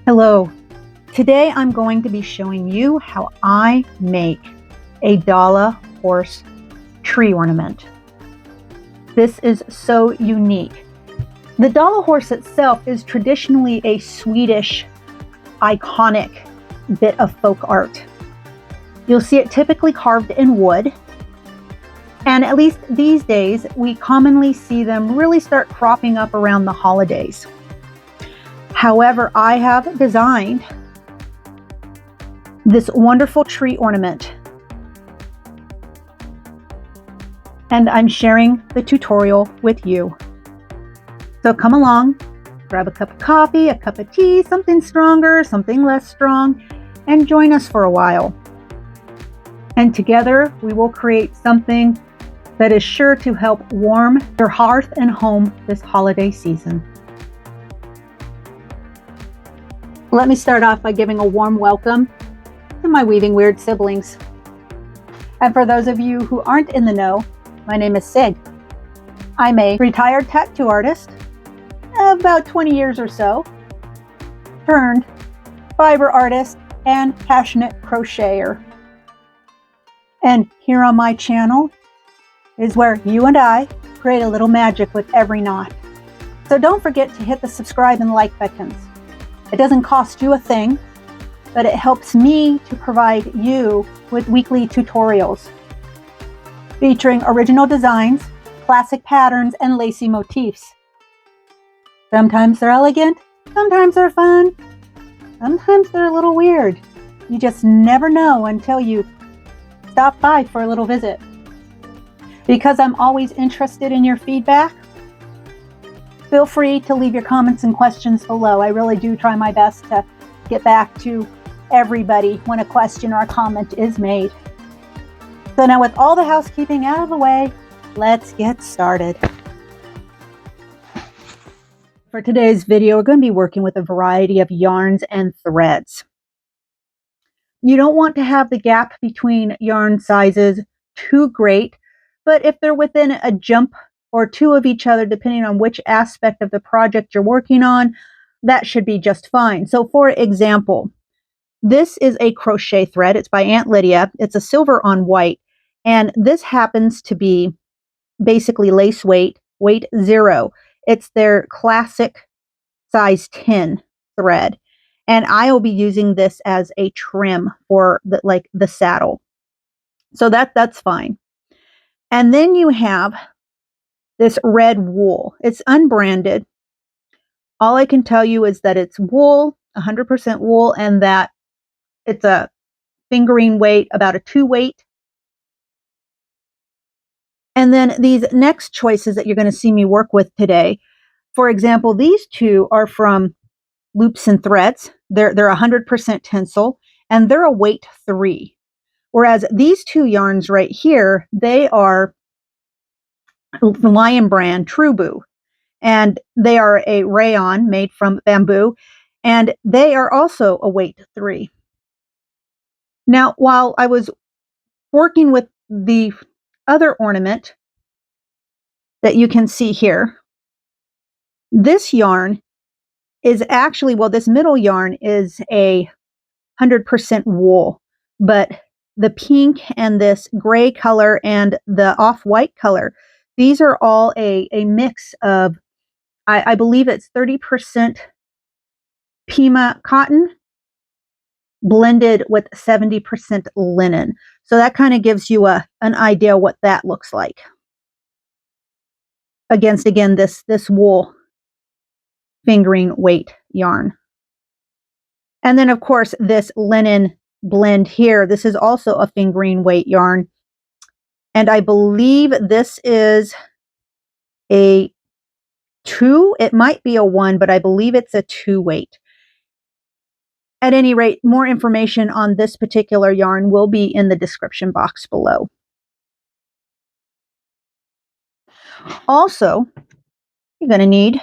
Hello. Today I'm going to be showing you how I make a Dala horse tree ornament. This is so unique. The Dala horse itself is traditionally a Swedish iconic bit of folk art. You'll see it typically carved in wood, and at least these days we commonly see them really start cropping up around the holidays. However, I have designed this wonderful tree ornament, and I'm sharing the tutorial with you. So come along, grab a cup of coffee, a cup of tea, something stronger, something less strong, and join us for a while. And together we will create something that is sure to help warm your hearth and home this holiday season. Let me start off by giving a warm welcome to my Weaving Weird siblings. And for those of you who aren't in the know, my name is Sig. I'm a retired tattoo artist, about 20 years or so, turned fiber artist and passionate crocheter. And here on my channel is where you and I create a little magic with every knot. So don't forget to hit the subscribe and like buttons. It doesn't cost you a thing, but it helps me to provide you with weekly tutorials featuring original designs, classic patterns, and lacy motifs. Sometimes they're elegant, sometimes they're fun, sometimes they're a little weird. You just never know until you stop by for a little visit. Because I'm always interested in your feedback, feel free to leave your comments and questions below. I really do try my best to get back to everybody when a question or a comment is made. So now, with all the housekeeping out of the way, let's get started. For today's video, we're going to be working with a variety of yarns and threads. You don't want to have the gap between yarn sizes too great, but if they're within a jump or two of each other, depending on which aspect of the project you're working on, that should be just fine. So for example, this is a crochet thread. It's by Aunt Lydia. It's a silver on white. And this happens to be basically lace weight 0. It's their classic size 10 thread. And I will be using this as a trim for the saddle. So that's fine. And then you have this red wool. It's unbranded. All I can tell you is that it's wool, 100% wool, and that it's a fingering weight, about a 2 weight. And then these next choices that you're going to see me work with today, for example, these two are from Loops and Threads. They're 100% Tencel, and they're a weight 3. Whereas these two yarns right here, they are Lion Brand Trubu, and they are a rayon made from bamboo, and they are also a weight 3. Now, while I was working with the other ornament that you can see here, this yarn is actually, well, this middle yarn is a 100% wool, but the pink and this gray color and the off-white color, these are all a mix of, I believe it's 30% Pima cotton blended with 70% linen. So that kind of gives you an idea what that looks like against, again, this wool fingering weight yarn. And then, of course, this linen blend here, this is also a fingering weight yarn. And I believe this is a 2. It might be a 1, but I believe it's a 2 weight. At any rate, more information on this particular yarn will be in the description box below. Also, you're going to need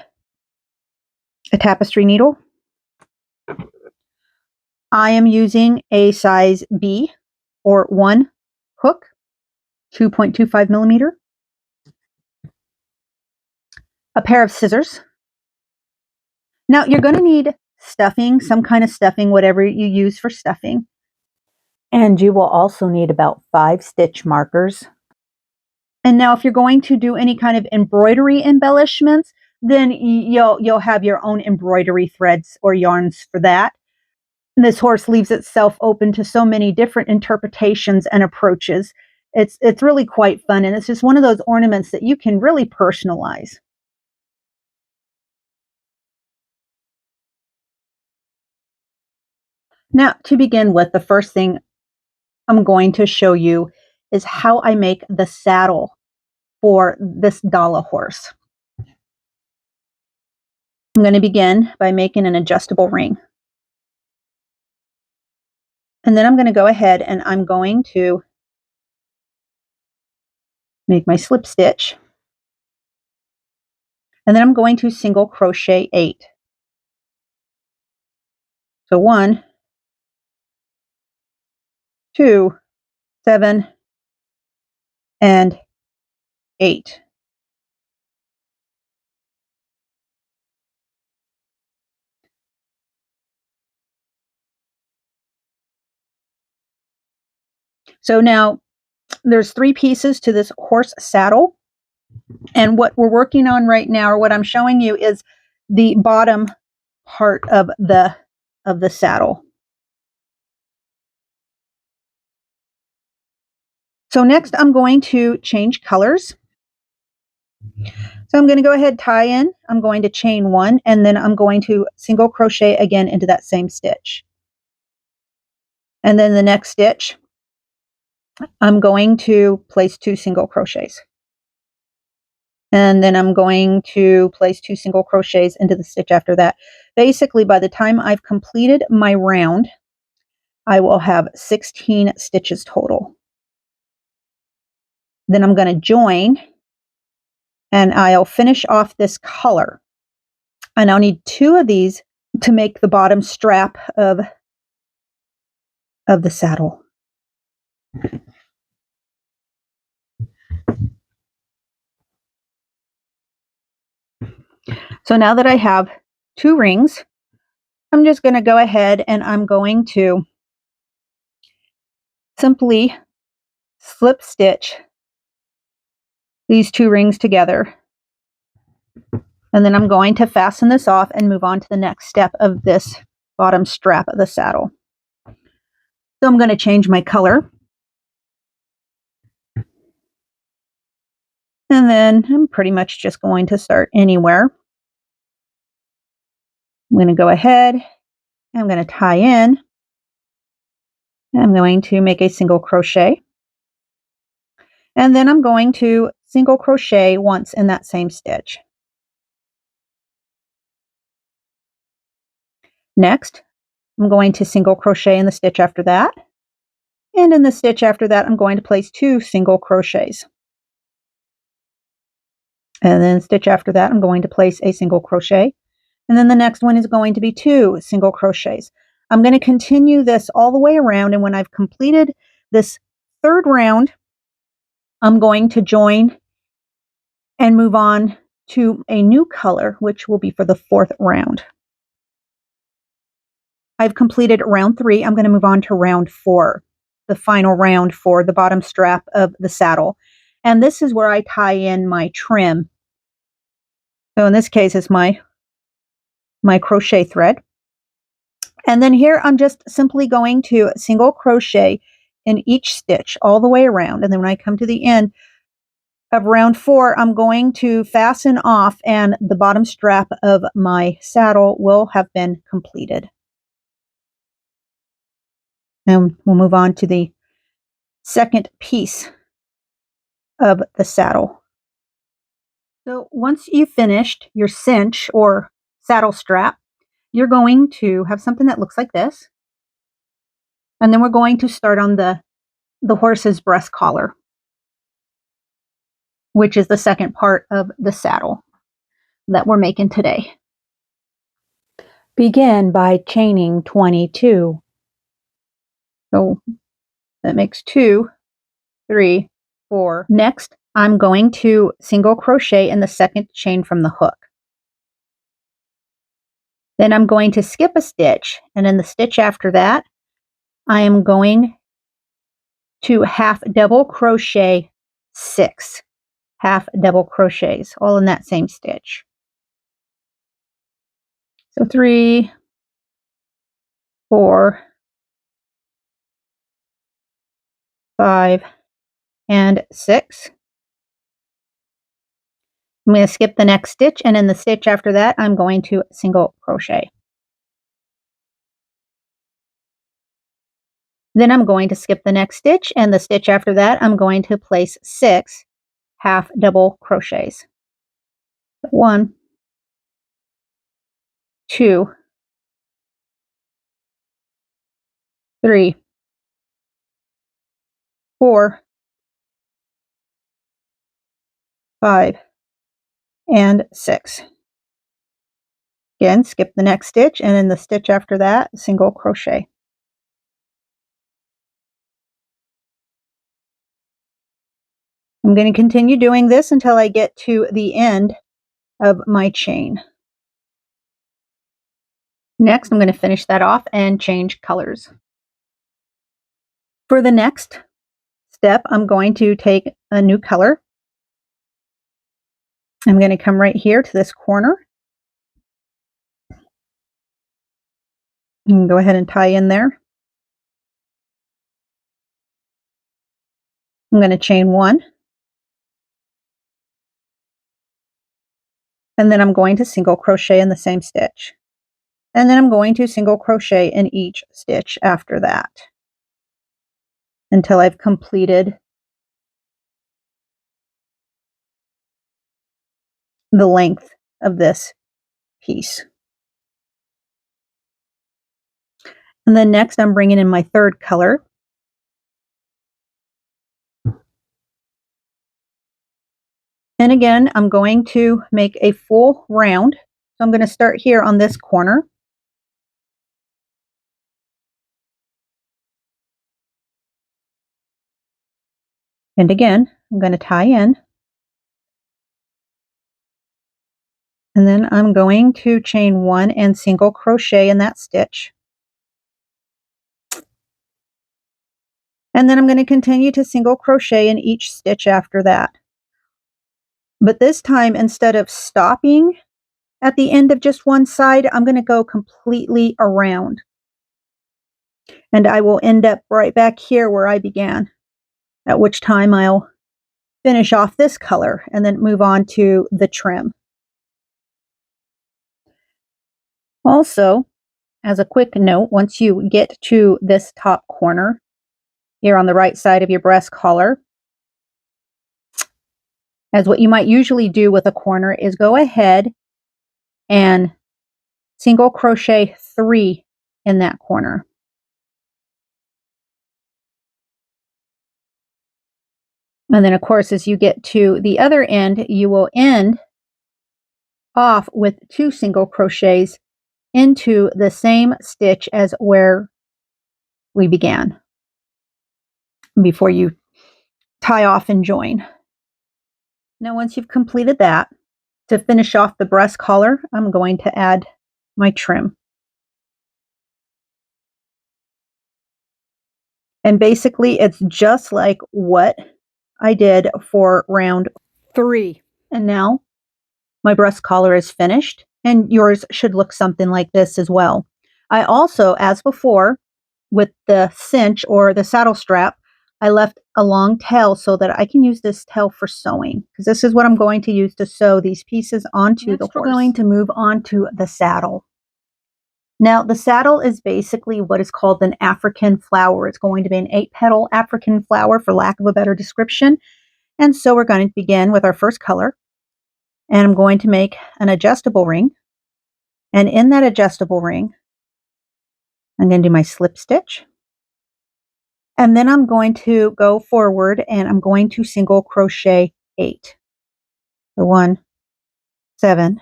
a tapestry needle. I am using a size B or 1 hook, 2.25 millimeter. A pair of scissors. Now you're going to need stuffing, some kind of stuffing, whatever you use for stuffing. And you will also need about 5 stitch markers. And now if you're going to do any kind of embroidery embellishments, then you'll have your own embroidery threads or yarns for that. And this horse leaves itself open to so many different interpretations and approaches. It's really quite fun, and it's just one of those ornaments that you can really personalize. Now, to begin with, the first thing I'm going to show you is how I make the saddle for this Dala horse. I'm going to begin by making an adjustable ring. And then I'm going to go ahead and I'm going to make my slip stitch. And then I'm going to single crochet 8. So 1, 2, 7, and 8. So now there's 3 pieces to this horse saddle. And what we're working on right now, or what I'm showing you, is the bottom part of the saddle. So next I'm going to change colors. So I'm going to go ahead, tie in, I'm going to chain 1, and then I'm going to single crochet again into that same stitch. And then the next stitch, I'm going to place 2 single crochets. And then I'm going to place 2 single crochets into the stitch after that. Basically, by the time I've completed my round, I will have 16 stitches total. Then I'm going to join, and I'll finish off this color. And I'll need 2 of these to make the bottom strap of the saddle. So now that I have 2 rings, I'm just going to go ahead and I'm going to simply slip stitch these 2 rings together. And then I'm going to fasten this off and move on to the next step of this bottom strap of the saddle. So I'm going to change my color. And then I'm pretty much just going to start anywhere. I'm going to go ahead, I'm going to tie in. I'm going to make a single crochet. And then I'm going to single crochet once in that same stitch. Next, I'm going to single crochet in the stitch after that. And in the stitch after that, I'm going to place 2 single crochets. And then stitch after that, I'm going to place a single crochet. And then the next one is going to be 2 single crochets. I'm going to continue this all the way around, and when I've completed this 3rd round, I'm going to join and move on to a new color, which will be for the 4th round. I've completed round 3. I'm going to move on to round 4, the final round for the bottom strap of the saddle. And this is where I tie in my trim. So in this case, it's my crochet thread. And then here I'm just simply going to single crochet in each stitch all the way around. And then when I come to the end of round 4, I'm going to fasten off, and the bottom strap of my saddle will have been completed. And we'll move on to the second piece of the saddle. So once you've finished your cinch or saddle strap, you're going to have something that looks like this. And then we're going to start on the horse's breast collar, which is the second part of the saddle that we're making today. Begin by chaining 22. So that makes 2, 3, 4. Next, I'm going to single crochet in the second chain from the hook. Then I'm going to skip a stitch, and in the stitch after that, I am going to half double crochet 6 half double crochets, all in that same stitch. So 3, 4, 5, and 6. I'm going to skip the next stitch, and in the stitch after that, I'm going to single crochet. Then I'm going to skip the next stitch, and the stitch after that, I'm going to place 6 half double crochets. 1, 2, 3, 4, 5, and 6. Again, skip the next stitch, and in the stitch after that, single crochet. I'm going to continue doing this until I get to the end of my chain. Next, I'm going to finish that off and change colors. For the next step, I'm going to take a new color. I'm going to come right here to this corner. You can go ahead and tie in there. I'm going to chain 1. And then I'm going to single crochet in the same stitch. And then I'm going to single crochet in each stitch after that until I've completed the length of this piece. And then next I'm bringing in my third color. And again, I'm going to make a full round. So I'm going to start here on this corner. And again, I'm going to tie in. And then I'm going to chain 1 and single crochet in that stitch. And then I'm going to continue to single crochet in each stitch after that. But this time, instead of stopping at the end of just one side, I'm going to go completely around. And I will end up right back here where I began, at which time I'll finish off this color and then move on to the trim. Also, as a quick note, once you get to this top corner here on the right side of your breast collar, as what you might usually do with a corner is go ahead and single crochet 3 in that corner. And then of course, as you get to the other end, you will end off with 2 single crochets into the same stitch as where we began before you tie off and join. Now, once you've completed that, to finish off the breast collar, I'm going to add my trim. And basically, it's just like what I did for round 3. And now my breast collar is finished, and yours should look something like this as well. I also, as before, with the cinch or the saddle strap, I left a long tail so that I can use this tail for sewing, because this is what I'm going to use to sew these pieces onto the horse. We're going to move on to the saddle. Now, the saddle is basically what is called an African flower. It's going to be an 8-petal African flower, for lack of a better description. And so we're going to begin with our first color. And I'm going to make an adjustable ring. And in that adjustable ring, I'm going to do my slip stitch. And then I'm going to go forward and I'm going to single crochet 8. So 1, 7,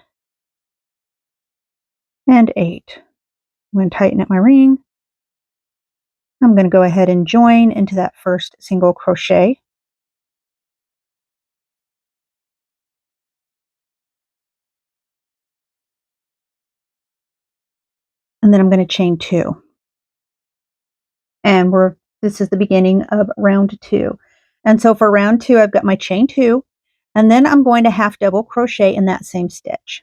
and 8. I'm going to tighten up my ring. I'm going to go ahead and join into that first single crochet. and then I'm going to chain 2. And this is the beginning of round 2. And so for round 2, I've got my chain 2, and then I'm going to half double crochet in that same stitch.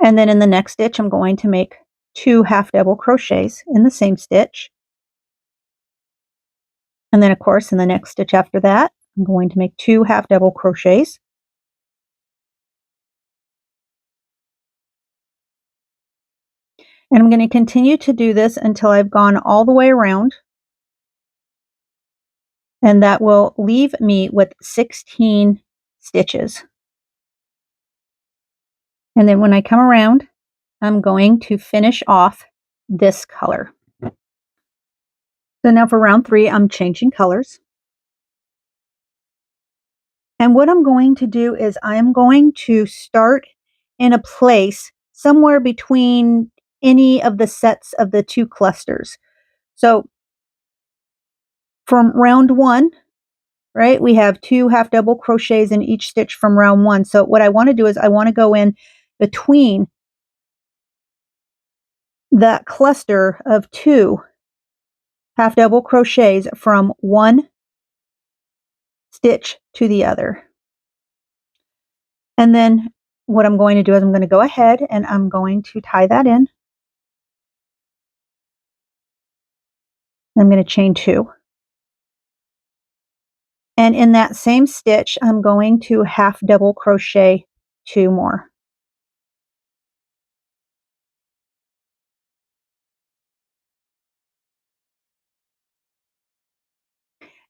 And then in the next stitch, I'm going to make 2 half double crochets in the same stitch. And then of course, in the next stitch after that, I'm going to make 2 half double crochets. And I'm going to continue to do this until I've gone all the way around. And that will leave me with 16 stitches. And then when I come around, I'm going to finish off this color. So now for round 3, I'm changing colors. And what I'm going to do is I am going to start in a place somewhere between any of the sets of the 2 clusters. So from round 1, right, we have 2 half double crochets in each stitch from round 1. So what I want to do is I want to go in between that cluster of 2 half double crochets from one stitch to the other. And then what I'm going to do is I'm going to go ahead and I'm going to tie that in. I'm going to chain 2. And in that same stitch, I'm going to half double crochet 2 more.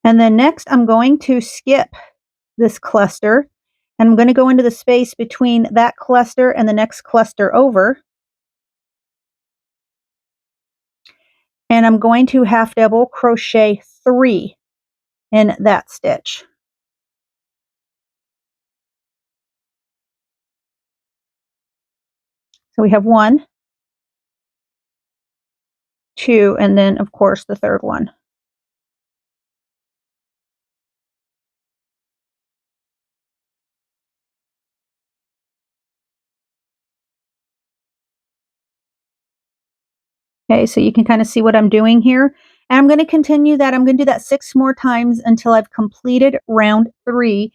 And then next, I'm going to skip this cluster, and I'm going to go into the space between that cluster and the next cluster over. And I'm going to half double crochet 3 in that stitch. So we have 1, 2, and then of course the third one. Okay, so you can kind of see what I'm doing here. And I'm going to continue that. I'm going to do that 6 more times until I've completed round 3.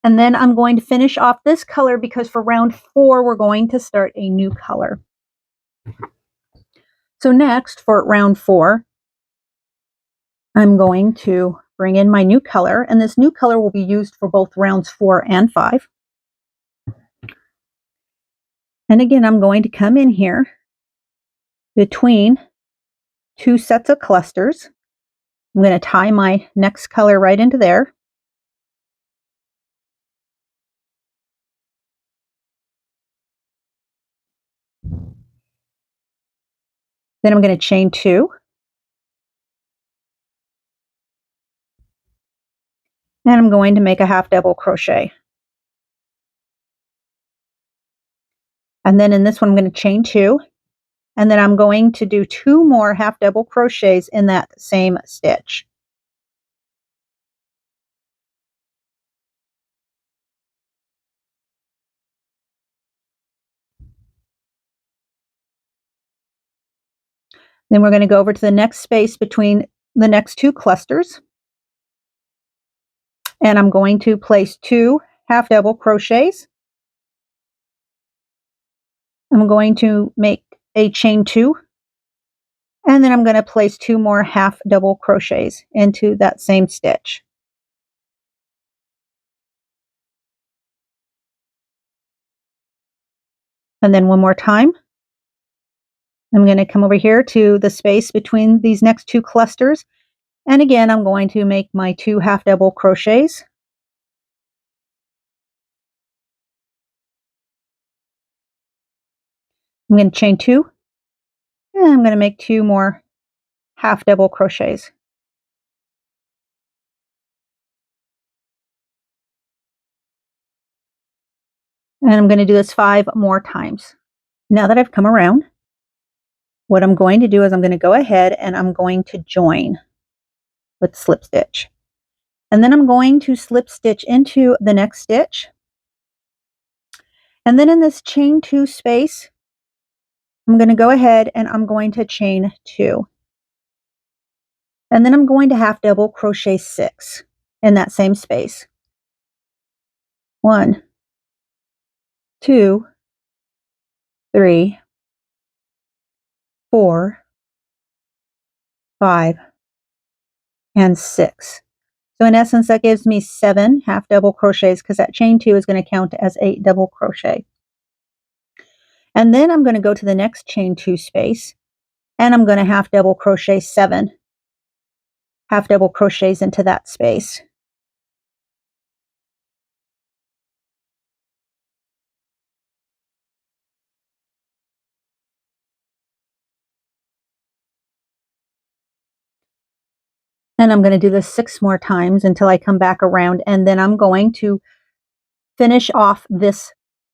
And then I'm going to finish off this color because for round 4, we're going to start a new color. So next, for round 4, I'm going to bring in my new color. And this new color will be used for both rounds 4 and 5. And again, I'm going to come in here between 2 sets of clusters. I'm going to tie my next color right into there. Then I'm going to chain 2. And I'm going to make a half double crochet. And then in this one, I'm going to chain 2. And then I'm going to do 2 more half double crochets in that same stitch. Then we're going to go over to the next space between the next 2 clusters. And I'm going to place 2 half double crochets. I'm going to make a chain 2. And then I'm going to place 2 more half double crochets into that same stitch. And then one more time. I'm going to come over here to the space between these next 2 clusters. And again, I'm going to make my 2 half double crochets. I'm going to chain 2. And I'm going to make 2 more half double crochets. And I'm going to do this 5 more times. Now that I've come around, what I'm going to do is I'm going to go ahead and I'm going to join with slip stitch. And then I'm going to slip stitch into the next stitch. And then in this chain 2 space, I'm going to go ahead and I'm going to chain 2. And then I'm going to half double crochet 6 in that same space. 1, 2, 3, 4, 5, and 6. So in essence, that gives me 7 half double crochets because that chain 2 is going to count as 8 double crochet. And then I'm going to go to the next chain 2 space and I'm going to half double crochet 7 half double crochets into that space. And I'm going to do this 6 more times until I come back around, and then I'm going to finish off this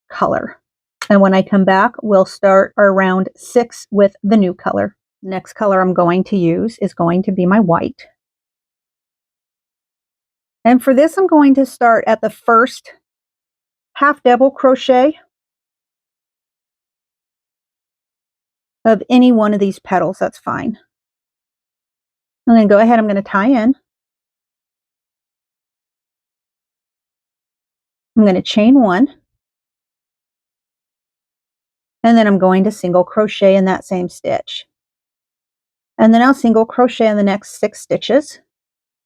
color. And when I come back, we'll start our round 6 with the new color. Next color I'm going to use is going to be my white. And for this, I'm going to start at the first half double crochet of any one of these petals. That's fine. I'm going to go ahead, I'm going to tie in. I'm going to chain 1. And then I'm going to single crochet in that same stitch. And then I'll single crochet in the next 6 stitches.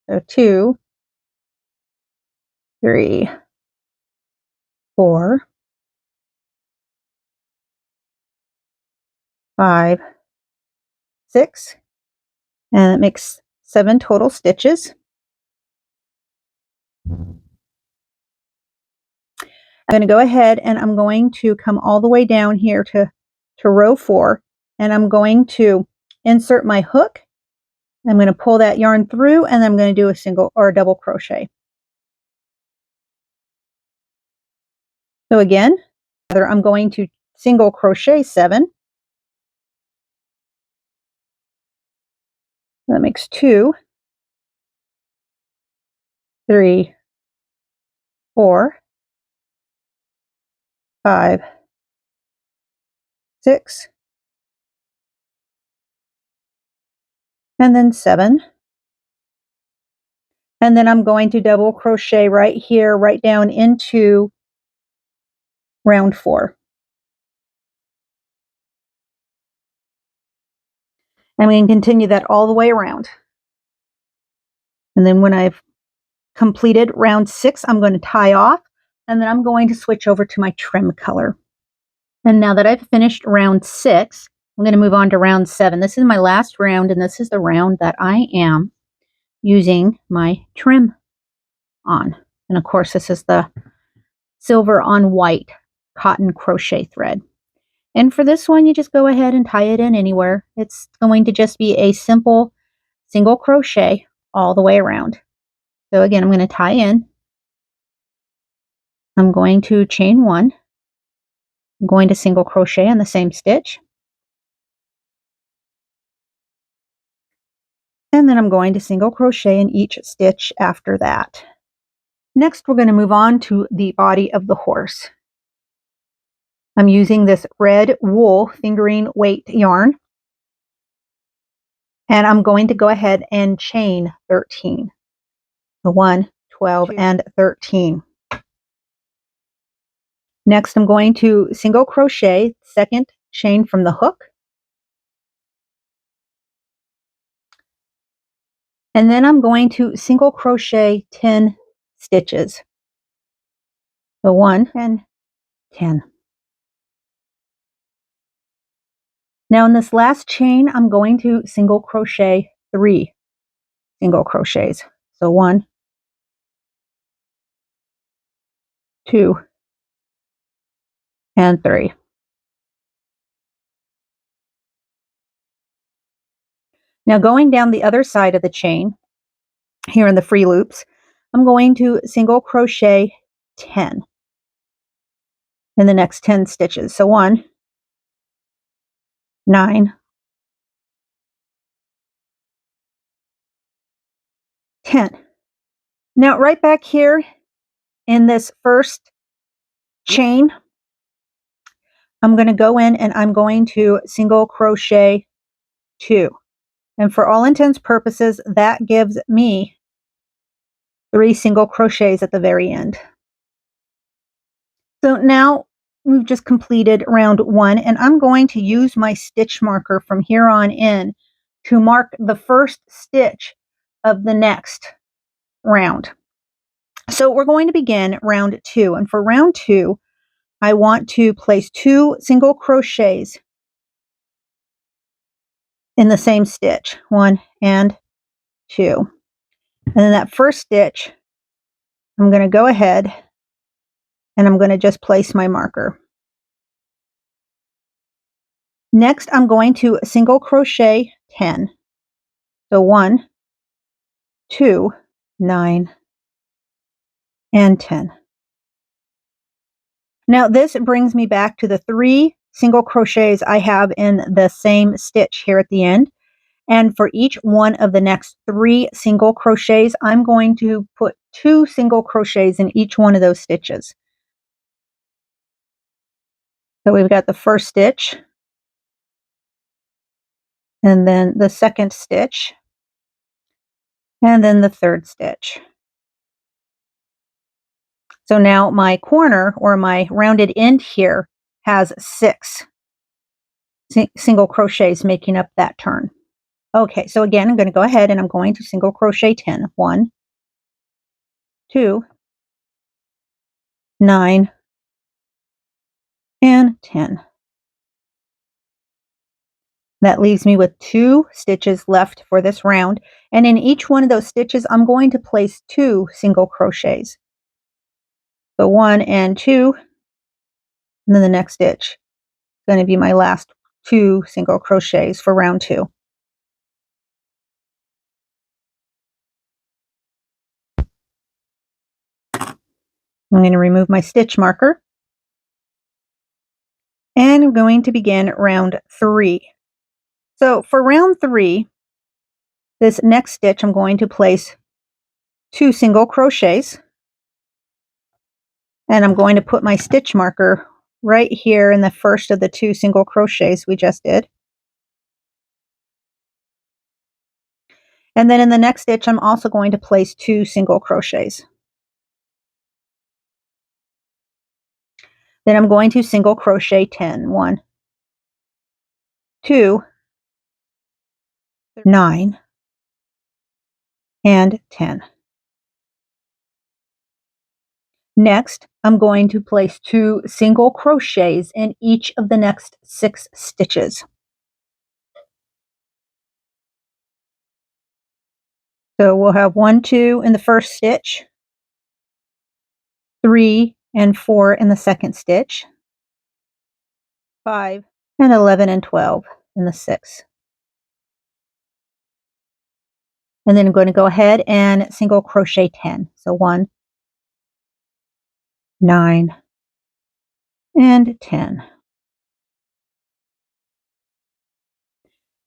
So 2, 3, 4, 5, 6, and it makes 7 total stitches. I'm going to go ahead and I'm going to come all the way down here to row 4, and I'm going to insert my hook. I'm going to pull that yarn through, and I'm going to do a single or a double crochet. So again, I'm going to single crochet 7. That makes 2, 3, 4, 5, 6, and then 7. And then I'm going to double crochet right here, right down into round 4. And we can continue that all the way around. And then when I've completed round 6, I'm going to tie off, and then I'm going to switch over to my trim color. And now that I've finished round 6, I'm going to move on to round 7. This is my last round, and this is the round that I am using my trim on. And of course, this is the silver on white cotton crochet thread. And for this one, you just go ahead and tie it in anywhere. It's going to just be a simple single crochet all the way around. So again, I'm going to tie in. I'm going to chain 1. I'm going to single crochet in the same stitch. And then I'm going to single crochet in each stitch after that. Next, we're going to move on to the body of the horse. I'm using this red wool fingering weight yarn. And I'm going to go ahead and chain 13. So 1, 12, and 13. Next, I'm going to single crochet, second chain from the hook. And then I'm going to single crochet 10 stitches. So 1 and 10. Now in this last chain, I'm going to single crochet 3 single crochets. So 1, 2, and 3. Now going down the other side of the chain, here in the free loops, I'm going to single crochet 10 in the next 10 stitches. So 1, 9, 10. Now right back here in this first chain, I'm going to go in and I'm going to single crochet 2. And for all intents purposes, that gives me 3 single crochets at the very end. So now we've just completed round 1, and I'm going to use my stitch marker from here on in to mark the first stitch of the next round. So we're going to begin round 2, and for round 2, I want to place 2 single crochets in the same stitch, 1 and 2. And then that first stitch, I'm going to go ahead and I'm going to just place my marker. Next, I'm going to single crochet 10. So 1, 2, 9, and 10. Now this brings me back to the 3 single crochets I have in the same stitch here at the end. And for each one of the next 3 single crochets, I'm going to put 2 single crochets in each one of those stitches. So we've got the first stitch, and then the second stitch, and then the third stitch. So now my corner, or my rounded end here, has 6 single crochets making up that turn. Okay, so again, I'm going to go ahead and I'm going to single crochet 10. 1, 2, 9, and 10. That leaves me with 2 stitches left for this round, and in each one of those stitches, I'm going to place 2 single crochets. So 1 and 2, and then the next stitch is going to be my last 2 single crochets for round 2. I'm going to remove my stitch marker, and I'm going to begin round 3. So for round 3, this next stitch, I'm going to place 2 single crochets, and I'm going to put my stitch marker right here in the first of the 2 single crochets we just did. And then in the next stitch, I'm also going to place 2 single crochets. Then I'm going to single crochet 10. 1, 2, 9, and 10. Next, I'm going to place 2 single crochets in each of the next 6 stitches. So we'll have 1, 2 in the first stitch, 3 and 4 in the second stitch, 5 and 11 and 12 in the sixth. And then I'm going to go ahead and single crochet 10. So 1, 9, and 10.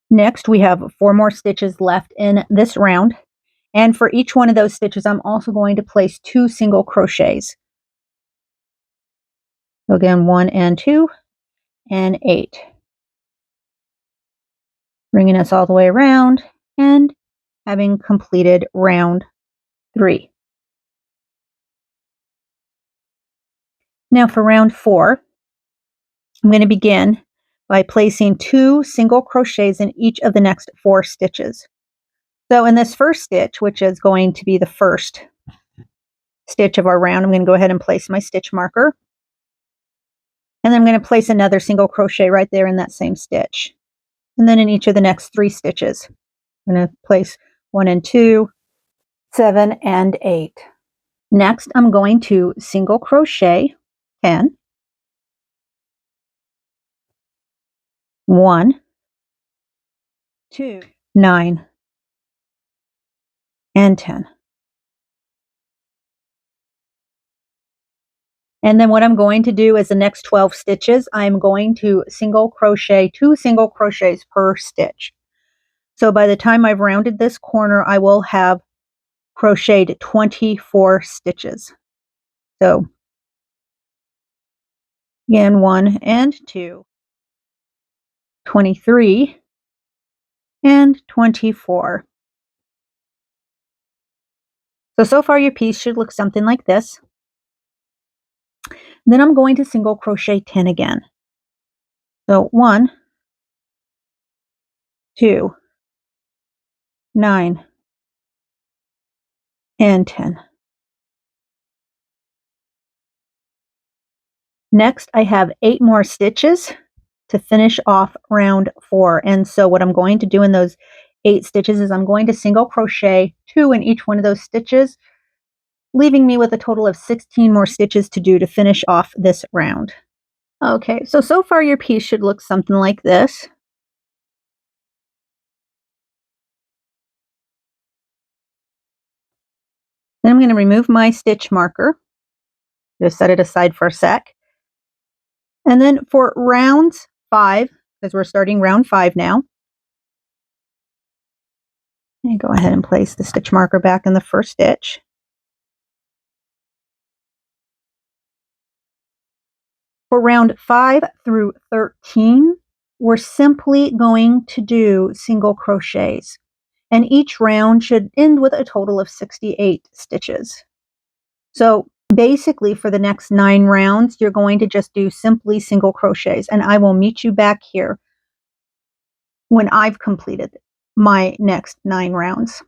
Next, we have 4 more stitches left in this round. And for each one of those stitches, I'm also going to place 2 single crochets. So again, 1 and 2, and 8. Bringing us all the way around and having completed round 3. Now for round 4, I'm going to begin by placing 2 single crochets in each of the next 4 stitches. So in this first stitch, which is going to be the first stitch of our round, I'm going to go ahead and place my stitch marker. And then I'm going to place another single crochet right there in that same stitch. And then in each of the next 3 stitches, I'm going to place 1 and 2, 7 and 8. Next, I'm going to single crochet 10, 1, 2, 9, and 10. And then what I'm going to do is the next 12 stitches, I'm going to single crochet 2 single crochets per stitch. So by the time I've rounded this corner, I will have crocheted 24 stitches. So Again, 1 and 2, 23, and 24. So far your piece should look something like this. Then I'm going to single crochet 10 again. So 1, 2, 9, and 10. Next, I have 8 more stitches to finish off round 4. And so what I'm going to do in those 8 stitches is I'm going to single crochet 2 in each one of those stitches, leaving me with a total of 16 more stitches to do to finish off this round. Okay, so far your piece should look something like this. Then I'm going to remove my stitch marker. Just set it aside for a sec. And then for rounds 5, because we're starting round 5 now, and go ahead and place the stitch marker back in the first stitch. For round 5 through 13, we're simply going to do single crochets. And each round should end with a total of 68 stitches. So basically for the next 9 rounds, you're going to just do simply single crochets. And I will meet you back here when I've completed my next 9 rounds.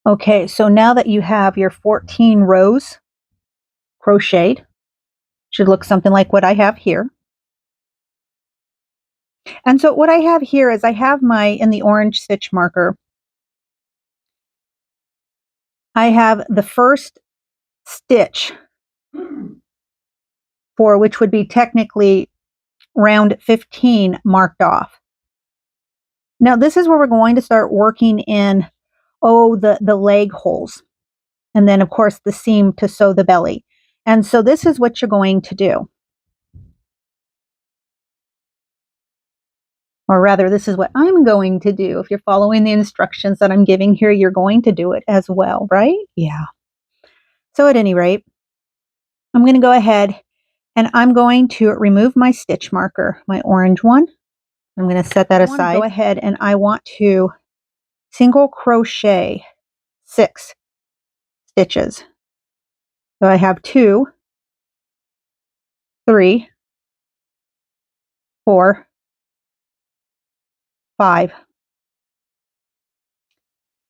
Okay, so now that you have your 14 rows crocheted, should look something like what I have here. And so what I have here is I have in the orange stitch marker, I have the first stitch for which would be technically round 15 marked off. Now this is where we're going to start working in, the leg holes. And then of course the seam to sew the belly. And so this is what you're going to do. Or rather, this is what I'm going to do. If you're following the instructions that I'm giving here, you're going to do it as well, right? Yeah. So at any rate, I'm going to go ahead and I'm going to remove my stitch marker, my orange one. I'm going to set that aside. Go ahead and I want to single crochet 6 stitches. So I have 2, 3, 4, 5.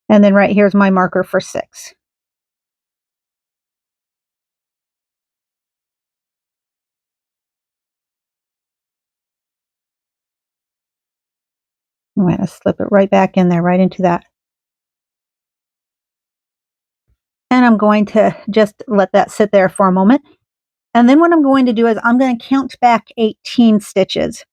And then right here's my marker for 6. I'm going to slip it right back in there, right into that. And I'm going to just let that sit there for a moment. And then what I'm going to do is I'm going to count back 18 stitches.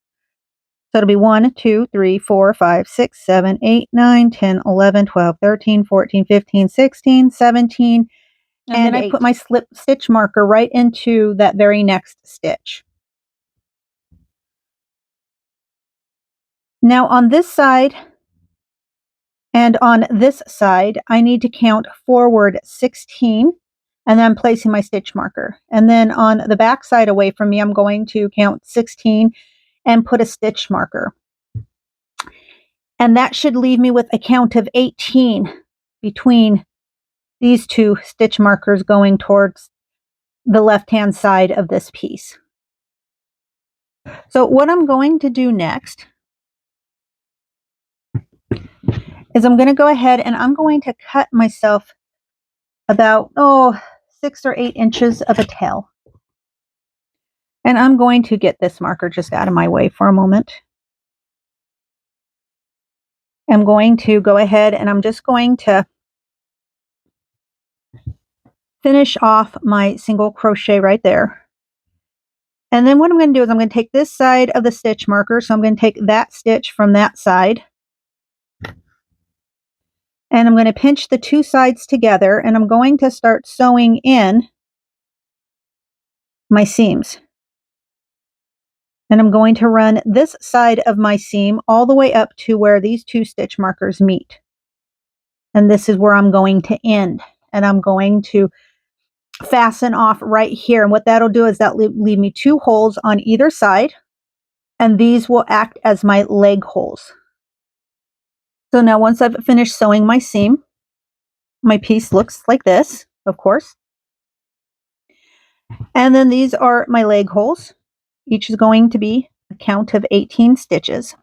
So it'll be 1, 2, 3, 4, 5, 6, 7, 8, 9, 10, 11, 12, 13, 14, 15, 16, 17, and then I put my slip stitch marker right into that very next stitch. Now on this side and on this side, I need to count forward 16, and then I'm placing my stitch marker. And then on the back side away from me, I'm going to count 16 and put a stitch marker. And that should leave me with a count of 18 between these 2 stitch markers going towards the left-hand side of this piece. So what I'm going to do next is I'm going to go ahead and I'm going to cut myself about 6 or 8 inches of a tail. And I'm going to get this marker just out of my way for a moment. I'm going to go ahead and I'm just going to finish off my single crochet right there. And then what I'm going to do is I'm going to take this side of the stitch marker. So I'm going to take that stitch from that side. And I'm going to pinch the 2 sides together and I'm going to start sewing in my seams. And I'm going to run this side of my seam all the way up to where these 2 stitch markers meet. And this is where I'm going to end. And I'm going to fasten off right here. And what that'll do is that leave me 2 holes on either side, and these will act as my leg holes. So now once I've finished sewing my seam, my piece looks like this, of course. And then these are my leg holes. Each is going to be a count of 18 stitches.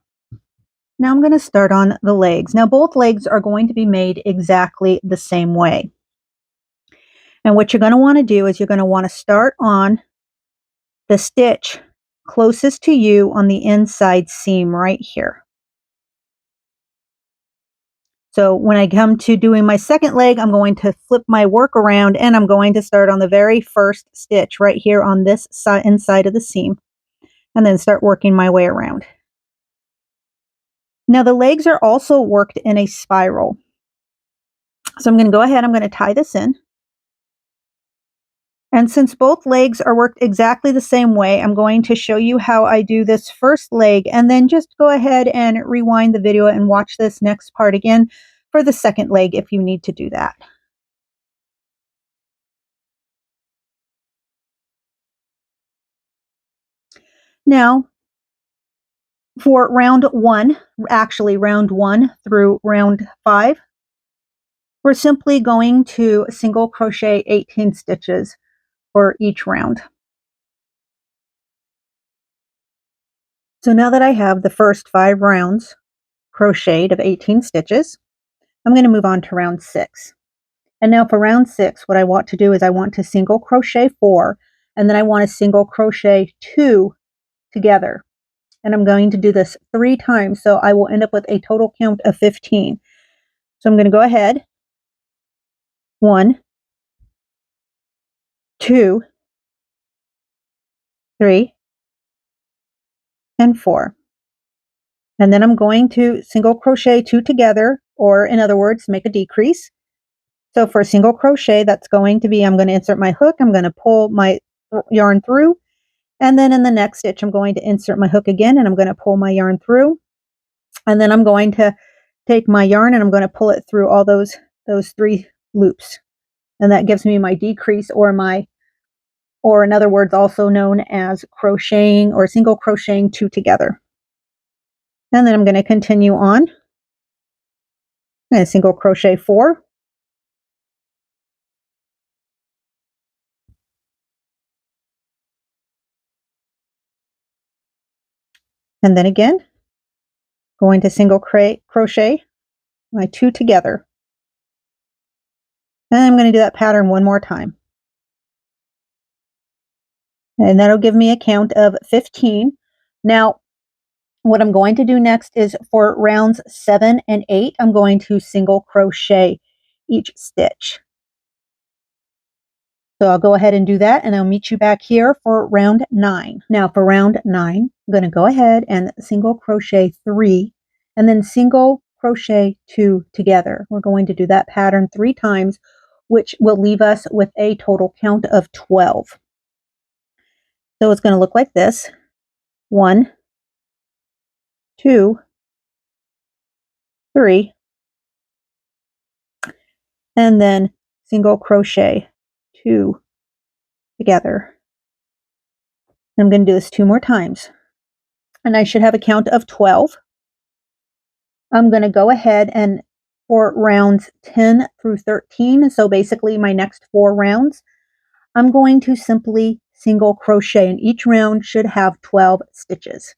Now I'm going to start on the legs. Now both legs are going to be made exactly the same way. And what you're going to want to do is you're going to want to start on the stitch closest to you on the inside seam right here. So when I come to doing my second leg, I'm going to flip my work around and I'm going to start on the very first stitch right here on this side, inside of the seam, and then start working my way around. Now the legs are also worked in a spiral. So I'm going to go ahead, I'm going to tie this in. And since both legs are worked exactly the same way, I'm going to show you how I do this first leg, and then just go ahead and rewind the video and watch this next part again for the second leg if you need to do that. Now, for round 1, actually round 1 through round 5, we're simply going to single crochet 18 stitches for each round. So now that I have the first 5 rounds crocheted of 18 stitches, I'm going to move on to round 6. And now for round 6, what I want to do is I want to single crochet 4, and then I want to single crochet 2 together. And I'm going to do this 3 times, so I will end up with a total count of 15. So I'm going to go ahead. 1, 2, 3, and 4. And then I'm going to single crochet 2 together, or in other words, make a decrease. So for a single crochet, that's going to be, I'm going to insert my hook, I'm going to pull my yarn through, and then in the next stitch, I'm going to insert my hook again, and I'm going to pull my yarn through, and then I'm going to take my yarn and I'm going to pull it through all those 3 loops. And that gives me my decrease, or in other words, also known as crocheting or single crocheting 2 together. And then I'm going to continue on. I'm going to single crochet 4. And then again, going to single crochet my 2 together. And I'm going to do that pattern one more time. And that'll give me a count of 15. Now, what I'm going to do next is for rounds 7 and 8, I'm going to single crochet each stitch. So I'll go ahead and do that, and I'll meet you back here for round 9. Now for round 9, I'm going to go ahead and single crochet 3, and then single crochet 2 together. We're going to do that pattern 3 times, which will leave us with a total count of 12. So it's going to look like this. 1, 2, 3, and then single crochet 2 together. I'm going to do this 2 more times, and I should have a count of 12. I'm going to go ahead and for rounds 10 through 13, so basically my next 4 rounds, I'm going to simply single crochet, and each round should have 12 stitches.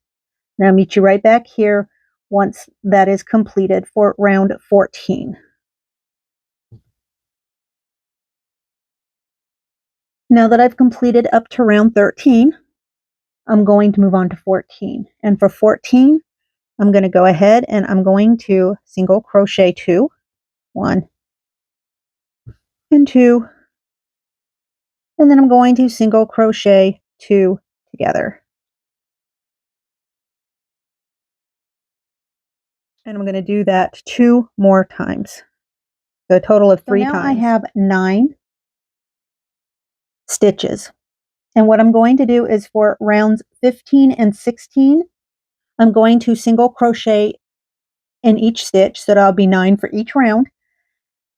Now I'll meet you right back here once that is completed for round 14. Now that I've completed up to round 13, I'm going to move on to 14. And for 14, I'm going to go ahead and I'm going to single crochet 2, 1 and 2, and then I'm going to single crochet 2 together. And I'm going to do that 2 more times. So a total of 3 times. I have 9 stitches. And what I'm going to do is for rounds 15 and 16, I'm going to single crochet in each stitch, so that'll be 9 for each round.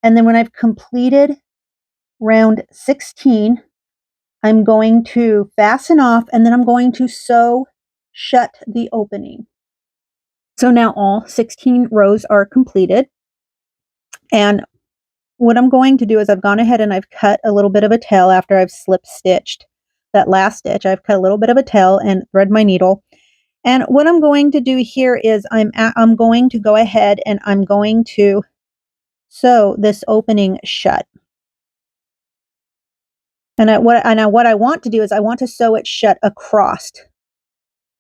And then when I've completed round 16, I'm going to fasten off and then I'm going to sew shut the opening. So now all 16 rows are completed. And what I'm going to do is I've gone ahead and I've cut a little bit of a tail after I've slip stitched that last stitch. I've cut a little bit of a tail and thread my needle. And what I'm going to do here is I'm going to go ahead and I'm going to sew this opening shut. And what I want to do is I want to sew it shut across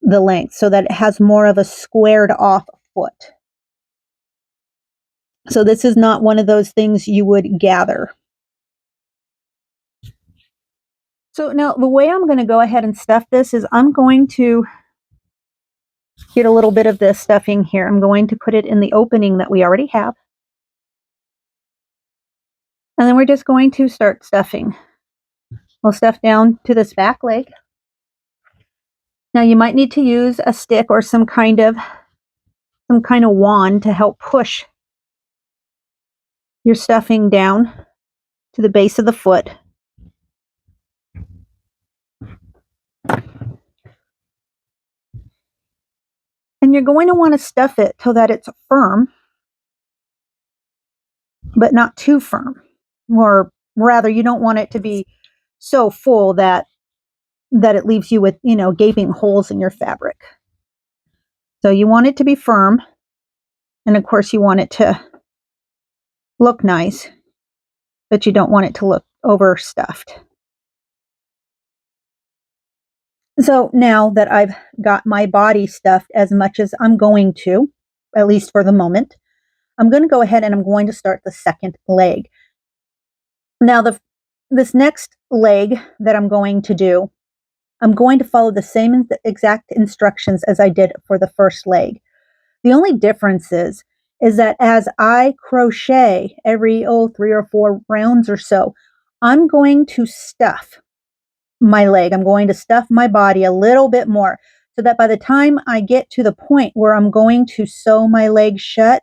the length so that it has more of a squared off foot. So this is not one of those things you would gather. So now the way I'm going to go ahead and stuff this is I'm going to get a little bit of this stuffing here. I'm going to put it in the opening that we already have. And then we're just going to start stuffing. We'll stuff down to this back leg. Now you might need to use a stick or some kind of wand to help push your stuffing down to the base of the foot. And you're going to want to stuff it so that it's firm, but not too firm. Or rather, you don't want it to be so full that it leaves you with, gaping holes in your fabric. So you want it to be firm. And of course, you want it to look nice, but you don't want it to look overstuffed. So now that I've got my body stuffed as much as I'm going to, at least for the moment, I'm going to go ahead and I'm going to start the second leg. Now, this next leg that I'm going to do, I'm going to follow the same exact instructions as I did for the first leg. The only difference is that as I crochet every 3 or 4 rounds or so, I'm going to stuff my leg. I'm going to stuff my body a little bit more so that by the time I get to the point where I'm going to sew my leg shut,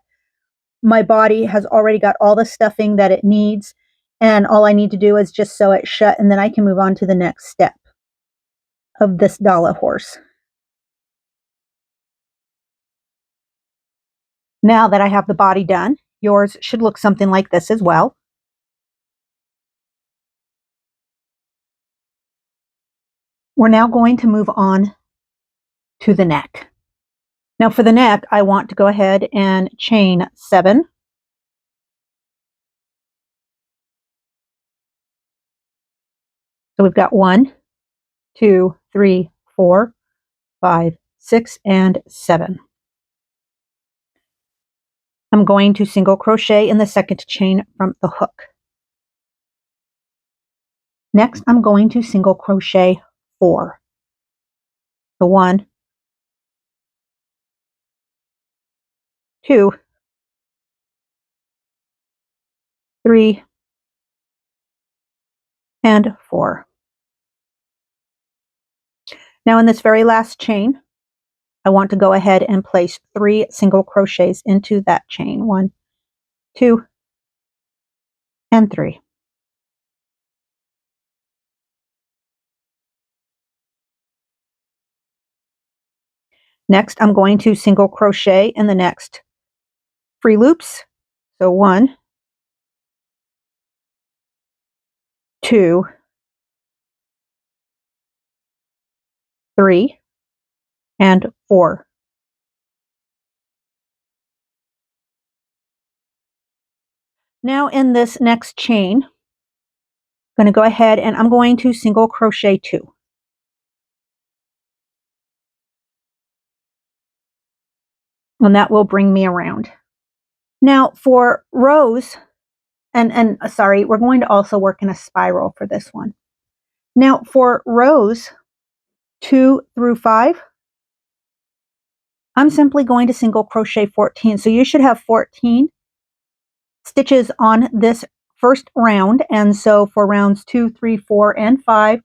my body has already got all the stuffing that it needs, and all I need to do is just sew it shut, and then I can move on to the next step of this Dala horse. Now that I have the body done, yours should look something like this as well. We're now going to move on to the neck. Now for the neck, I want to go ahead and chain 7. So we've got 1, 2, 3, 4, 5, 6, and 7. I'm going to single crochet in the second chain from the hook. Next, I'm going to single crochet 4. So 1, 2, 3, and 4. Now in this very last chain, I want to go ahead and place 3 single crochets into that chain. 1, 2, and 3. Next, I'm going to single crochet in the next 3 loops. So 1, 2, 3, and 4. Now in this next chain, I'm going to go ahead and I'm going to single crochet 2. And that will bring me around. Now for rows, and sorry, we're going to also work in a spiral for this one. Now for rows 2 through 5, I'm simply going to single crochet 14. So you should have 14 stitches on this first round. And so for rounds 2, 3, 4, and 5,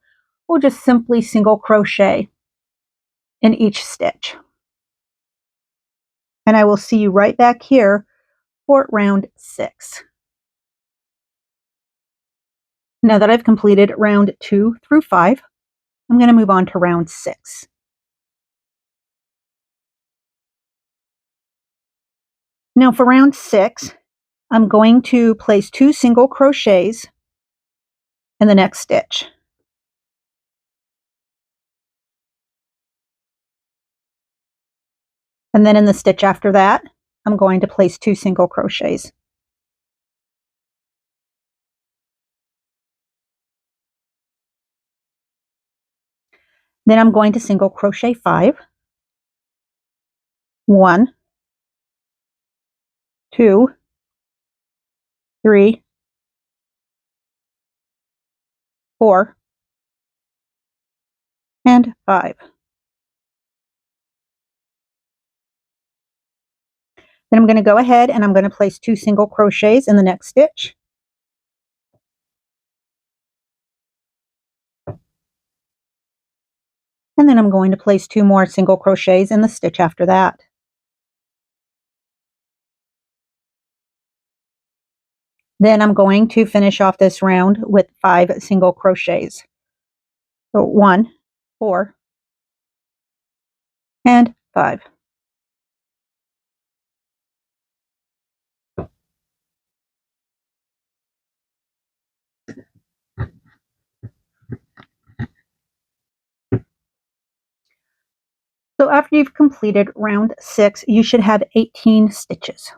we'll just simply single crochet in each stitch. And I will see you right back here for round 6. Now that I've completed round 2 through 5, I'm going to move on to round 6. Now for round 6, I'm going to place 2 single crochets in the next stitch. And then in the stitch after that, I'm going to place 2 single crochets. Then I'm going to single crochet 5. 1, 2, 3, 4, and 5. Then I'm going to go ahead and I'm going to place 2 single crochets in the next stitch. And then I'm going to place 2 more single crochets in the stitch after that. Then I'm going to finish off this round with 5 single crochets. So 1, 4, and 5. So after you've completed round 6, you should have 18 stitches.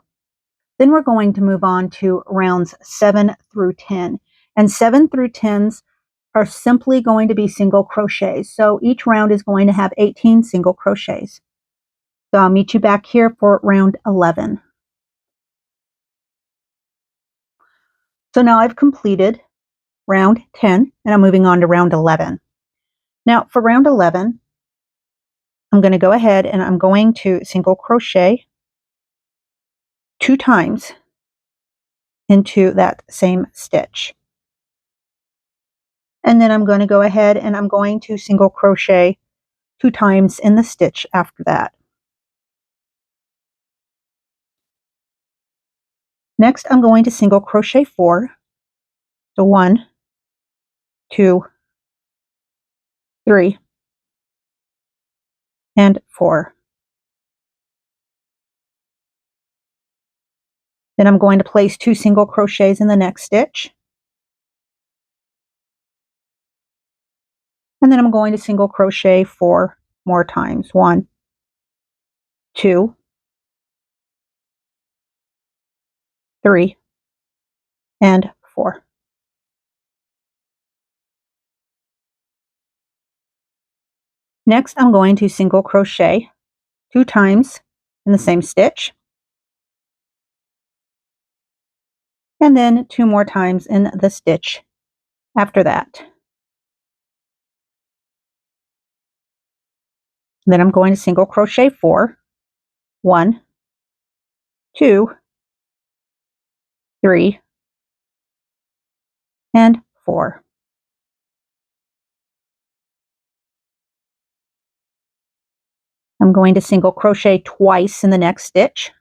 Then we're going to move on to rounds 7 through 10. And 7 through 10s are simply going to be single crochets. So each round is going to have 18 single crochets. So I'll meet you back here for round 11. So now I've completed round 10 and I'm moving on to round 11. Now for round 11, I'm going to go ahead and I'm going to single crochet 2 times into that same stitch. And then I'm going to go ahead and I'm going to single crochet 2 times in the stitch after that. Next, I'm going to single crochet 4. So 1, 2, 3, and 4. Then I'm going to place 2 single crochets in the next stitch. And then I'm going to single crochet 4 more times. 1, 2, 3, and 4. Next, I'm going to single crochet 2 times in the same stitch. And then 2 more times in the stitch after that. Then I'm going to single crochet 4. 1, 2, 3, and 4. I'm going to single crochet twice in the next stitch.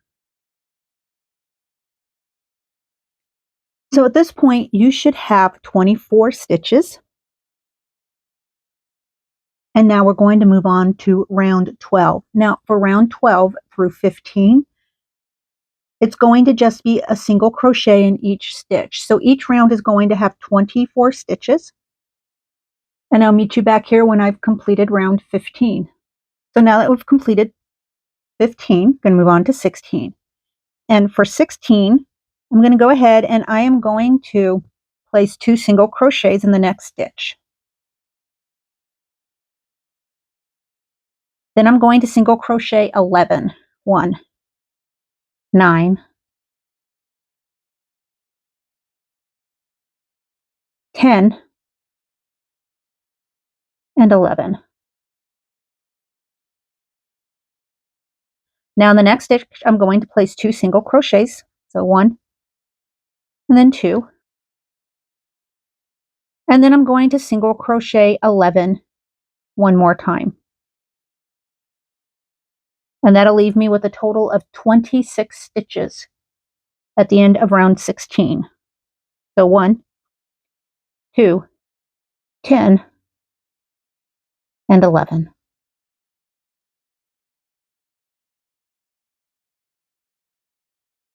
So at this point, you should have 24 stitches. And now we're going to move on to round 12. Now for round 12 through 15, it's going to just be a single crochet in each stitch. So each round is going to have 24 stitches. And I'll meet you back here when I've completed round 15. So now that we've completed 15, I'm going to move on to 16. And for 16, I'm going to go ahead and I am going to place 2 single crochets in the next stitch. Then I'm going to single crochet 11. 1, 9, 10, and 11. Now in the next stitch, I'm going to place 2 single crochets. So 1, and then 2. And then I'm going to single crochet 11 one more time. And that'll leave me with a total of 26 stitches at the end of round 16. So 1, 2, 10, and 11.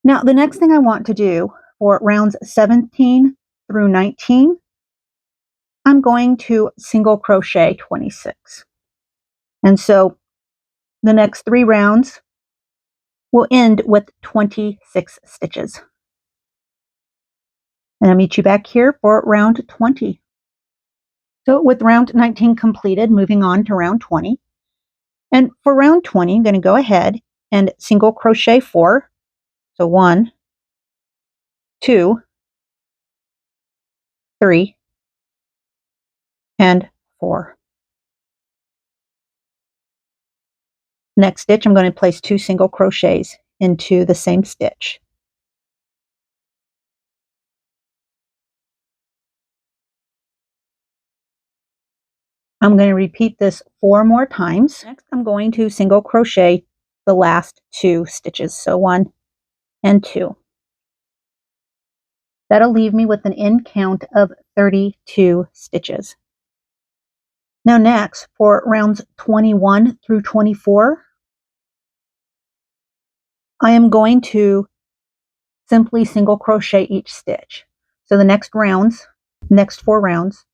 Now, the next thing I want to do for rounds 17 through 19, I'm going to single crochet 26. And so the next 3 rounds will end with 26 stitches. And I'll meet you back here for round 20. So with round 19 completed, moving on to round 20. And for round 20, I'm going to go ahead and single crochet 4. So 1, 2, 3, and 4. Next stitch, I'm going to place 2 single crochets into the same stitch. I'm going to repeat this 4 more times. Next, I'm going to single crochet the last 2 stitches. So 1 and 2. That'll leave me with an end count of 32 stitches. Now next, for rounds 21 through 24, I am going to simply single crochet each stitch. So the next 4 rounds,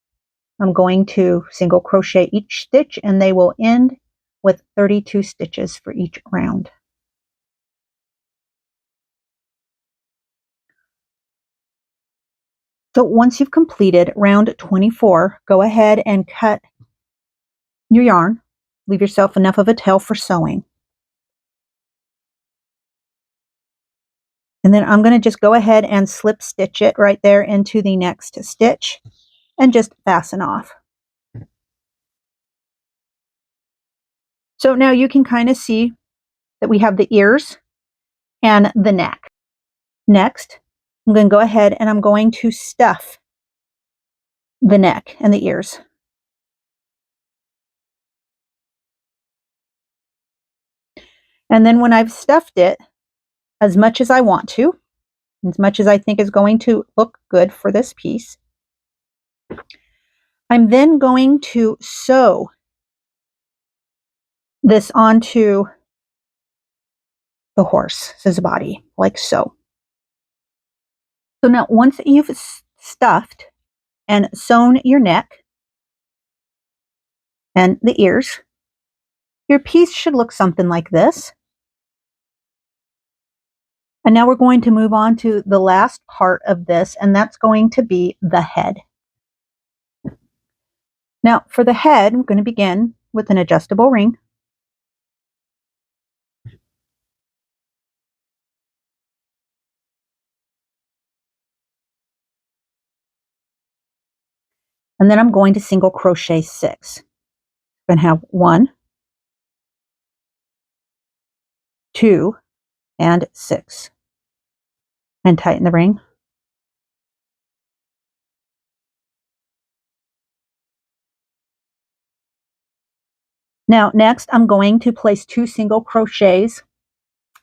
I'm going to single crochet each stitch, and they will end with 32 stitches for each round. So once you've completed round 24, go ahead and cut your yarn. Leave yourself enough of a tail for sewing. And then I'm going to just go ahead and slip stitch it right there into the next stitch and just fasten off. So now you can kind of see that we have the ears and the neck. Next, I'm going to go ahead and I'm going to stuff the neck and the ears. And then when I've stuffed it as much as I want to, as much as I think is going to look good for this piece, I'm then going to sew this onto the horse's body, like so. So now once you've stuffed and sewn your neck and the ears, your piece should look something like this. And now we're going to move on to the last part of this, and that's going to be the head. Now for the head, I'm going to begin with an adjustable ring. And then I'm going to single crochet 6. I'm going to have 1, 2, and 6. And tighten the ring. Now next I'm going to place 2 single crochets.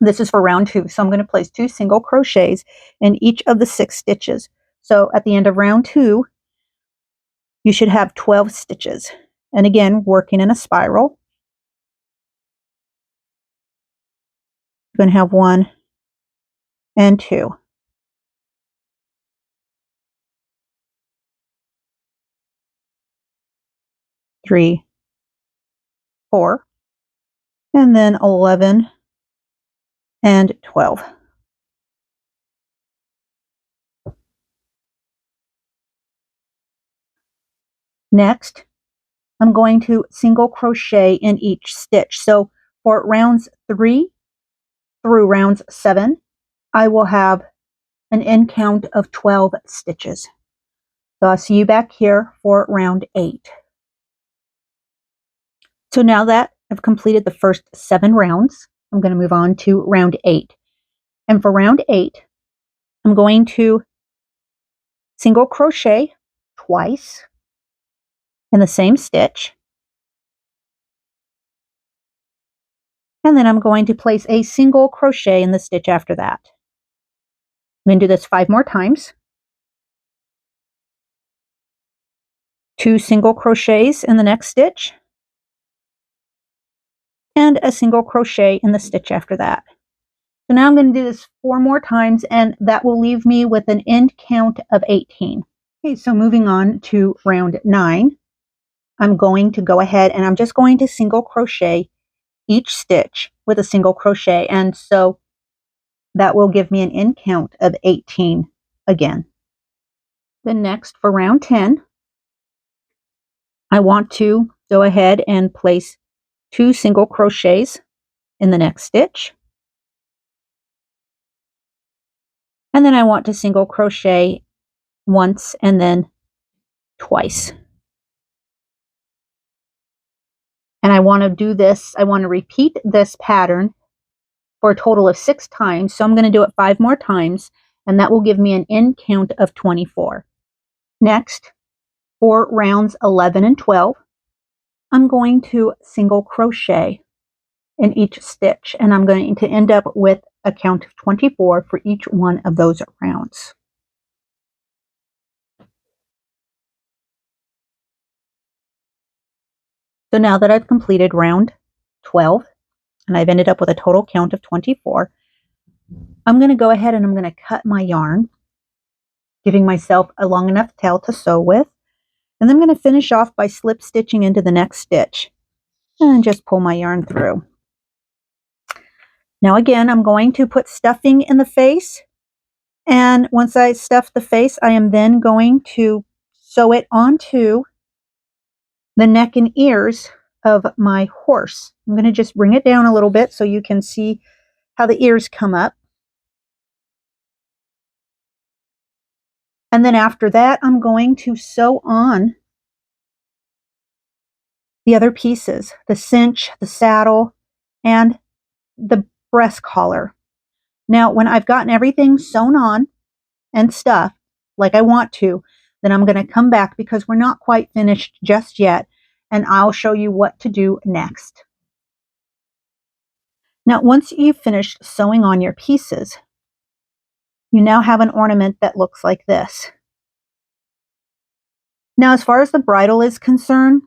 This is for round 2, so I'm going to place 2 single crochets in each of the 6 stitches. So at the end of round 2, you should have 12 stitches. And again, working in a spiral. You're going to have 1 and 2. Three, 4, and then 11 and 12. Next, I'm going to single crochet in each stitch. So for rounds 3 through rounds 7, I will have an end count of 12 stitches. So I'll see you back here for round 8. So now that I've completed the first 7 rounds, I'm going to move on to round 8. And for round 8, I'm going to single crochet twice in the same stitch. And then I'm going to place a single crochet in the stitch after that. I'm going to do this 5 more times. 2 single crochets in the next stitch, and a single crochet in the stitch after that. So now I'm going to do this 4 more times, and that will leave me with an end count of 18. Okay, so moving on to round 9, I'm going to go ahead and I'm just going to single crochet each stitch with a single crochet, and so that will give me an end count of 18 again. Then next, for round 10, I want to go ahead and place 2 single crochets in the next stitch. And then I want to single crochet once and then twice. And I want to do this, I want to repeat this pattern for a total of 6 times. So I'm going to do it 5 more times, and that will give me an end count of 24. Next, for rounds 11 and 12, I'm going to single crochet in each stitch, and I'm going to end up with a count of 24 for each one of those rounds. So now that I've completed round 12, and I've ended up with a total count of 24, I'm going to go ahead and I'm going to cut my yarn, giving myself a long enough tail to sew with. And then I'm going to finish off by slip stitching into the next stitch and just pull my yarn through. Now again, I'm going to put stuffing in the face. And once I stuff the face, I am then going to sew it onto the neck and ears of my horse. I'm going to just bring it down a little bit so you can see how the ears come up. And then after that, I'm going to sew on the other pieces, the cinch, the saddle, and the breast collar. Now, when I've gotten everything sewn on and stuffed like I want to, then I'm going to come back because we're not quite finished just yet, and I'll show you what to do next. Now, once you've finished sewing on your pieces, you now have an ornament that looks like this. Now, as far as the bridle is concerned,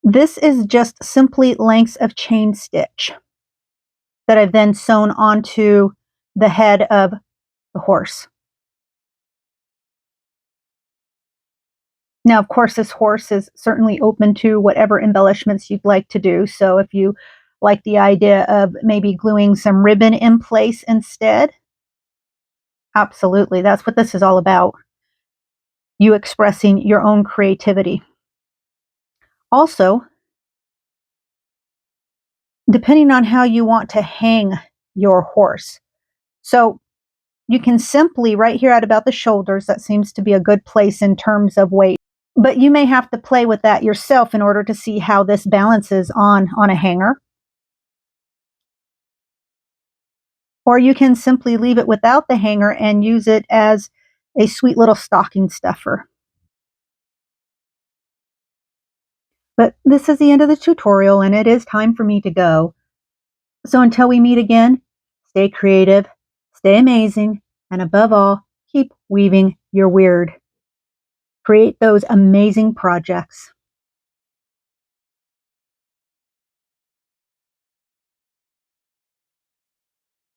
this is just simply lengths of chain stitch that I've then sewn onto the head of the horse. Now, of course, this horse is certainly open to whatever embellishments you'd like to do. So if you like the idea of maybe gluing some ribbon in place instead, absolutely, that's what this is all about. You expressing your own creativity. Also, depending on how you want to hang your horse. So you can simply, right here at about the shoulders, that seems to be a good place in terms of weight. But you may have to play with that yourself in order to see how this balances on a hanger. Or you can simply leave it without the hanger and use it as a sweet little stocking stuffer. But this is the end of the tutorial, and it is time for me to go. So until we meet again, stay creative, stay amazing, and above all, keep weaving your weird. Create those amazing projects.